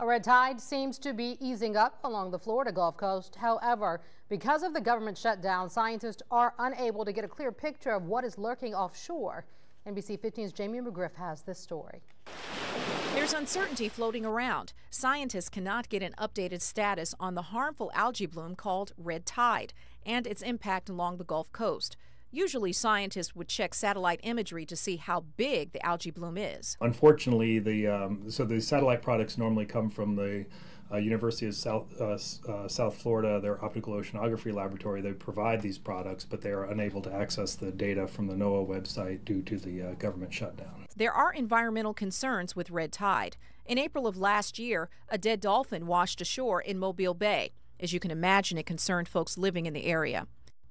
A red tide seems to be easing up along the Florida Gulf Coast. However, because of the government shutdown, scientists are unable to get a clear picture of what is lurking offshore. NBC 15's Jamie McGriff has this story. There's uncertainty floating around. Scientists cannot get an updated status on the harmful algae bloom called red tide and its impact along the Gulf Coast. Usually, scientists would check satellite imagery to see how big the algae bloom is. Unfortunately, the satellite products normally come from the University of South Florida, their optical oceanography laboratory. They provide these products, but they are unable to access the data from the NOAA website due to the government shutdown. There are environmental concerns with red tide. In April of last year, a dead dolphin washed ashore in Mobile Bay. As you can imagine, it concerned folks living in the area.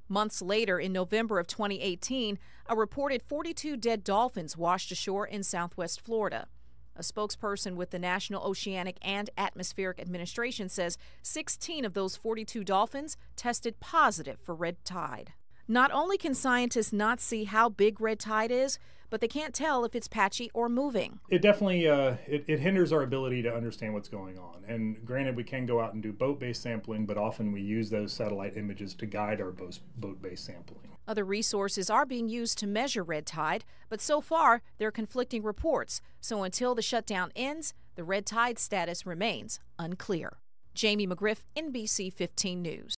Months later, in November of 2018, a reported 42 dead dolphins washed ashore in southwest Florida. A spokesperson with the National Oceanic and Atmospheric Administration says 16 of those 42 dolphins tested positive for red tide. Not only can scientists not see how big red tide is, but they can't tell if it's patchy or moving. It definitely it hinders our ability to understand what's going on. And granted, we can go out and do boat-based sampling, but often we use those satellite images to guide our boat-based sampling. Other resources are being used to measure red tide, but so far there are conflicting reports. So until the shutdown ends, the red tide status remains unclear. Jamie McGriff, NBC 15 News.